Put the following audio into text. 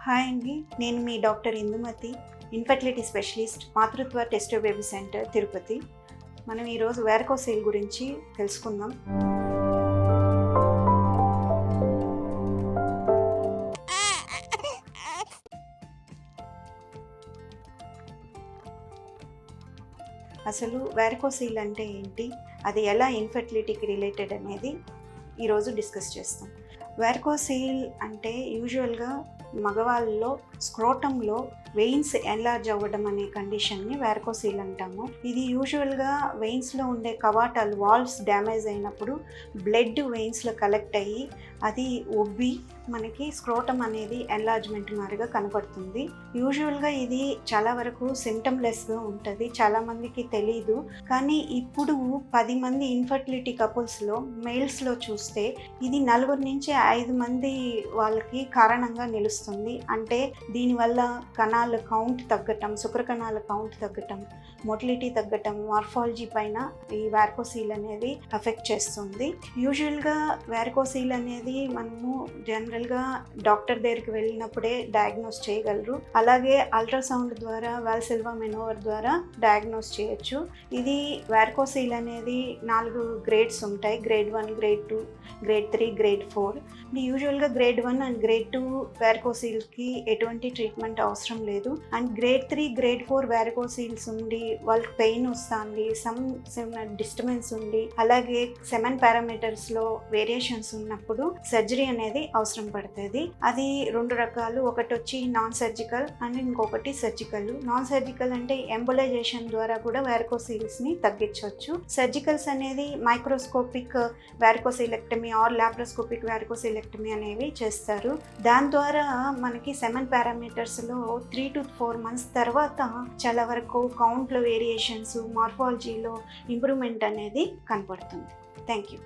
Hi అండి, నేను మీ doctor Indumati, infertility specialist, మాతృత్వ టెస్ట్ బేబీ సెంటర్, తిరుపతి. మనం ఈరోజు వారికోసిల్ గురించి తెలుసుకుందాం. అసలు వారికోసిల్ అంటే ఏంటి, అది ఎలా ఇన్ఫర్టిలిటీకి రిలేటెడ్ అనేది ఈరోజు డిస్కస్ చేస్తాం. వారికోసిల్ అంటే యూజువల్గా మగవాళ్ళలో స్క్రోటంలో వెయిన్స్ ఎన్లార్జ్ అవ్వడం అనే కండిషన్ని వారికోసిల్ అంటాము. ఇది యూజువల్గా వెయిన్స్లో ఉండే కవాటాలు వాల్వ్స్ డ్యామేజ్ అయినప్పుడు బ్లడ్ వెయిన్స్లో కలెక్ట్ అయ్యి అది ఉబ్బి మనకి స్క్రోటం అనేది ఎన్లార్జ్మెంట్ మాదిరిగా కనపడుతుంది. యూజువల్గా ఇది చాలా వరకు సిమ్టమ్లెస్గా ఉంటుంది, చాలామందికి తెలీదు. కానీ ఇప్పుడు 10 మంది ఇన్ఫర్టిలిటీ కపుల్స్లో మేల్స్లో చూస్తే ఇది 4 నుంచి 5 మంది వాళ్ళకి కారణంగా నిలుస్తుంది. అంటే దీనివల్ల కణాల కౌంట్ తగ్గటం, శుక్రకణాల కౌంట్ తగ్గటం, మొటిలిటీ తగ్గటం, మార్ఫాలజీ పైన ఈ వారికోసిల్ అనేది అఫెక్ట్ చేస్తుంది. యూజువల్గా వారికోసిల్ అనేది మనము జనరల్గా డాక్టర్ దగ్గరికి వెళ్ళినప్పుడే డయాగ్నోస్ చేయగలరు. అలాగే అల్ట్రాసౌండ్ ద్వారా, వాల్సెల్వా మెనోవర్ ద్వారా డయాగ్నోస్ చేయొచ్చు. ఇది వారికోసిల్ అనేది 4 గ్రేడ్స్ ఉంటాయి: గ్రేడ్ 1, గ్రేడ్ 2, గ్రేడ్ 3, గ్రేడ్ 4. యూజువల్గా గ్రేడ్ 1 అండ్ గ్రేడ్ 2 వారికోసిల్కి ఎటువంటి ట్రీట్మెంట్ అవసరం లేదు. అండ్ గ్రేడ్ 3, గ్రేడ్ 4 వారికోసిల్స్ ఉండి వాళ్ళకి పెయిన్ వస్తుంది, సమ్ డిస్టర్బెన్స్ ఉండి, అలాగే సెమెన్ పారామీటర్స్లో వేరియేషన్స్ ఉన్నప్పుడు సర్జరీ అనేది అవసరం పడుతుంది. అది 2 రకాలు, ఒకటి వచ్చి నాన్ సర్జికల్ అండ్ ఇంకొకటి సర్జికల్. నాన్ సర్జికల్ అంటే ఎంబోలైజేషన్ ద్వారా కూడా వారికోసిల్స్ని తగ్గించవచ్చు. సర్జికల్స్ అనేది మైక్రోస్కోపిక్ వారికోసిలెక్టమీ ఆర్ లాప్రోస్కోపిక్ వారికోసిలెక్టమీ అనేవి చేస్తారు. దాని ద్వారా మనకి సెమెన్ పారామీటర్స్లో 3 to 4 months తర్వాత చాలా వరకు కౌంట్లో వేరియేషన్స్, మార్ఫాలజీలో ఇంప్రూవ్మెంట్ అనేది కనపడుతుంది. Thank you.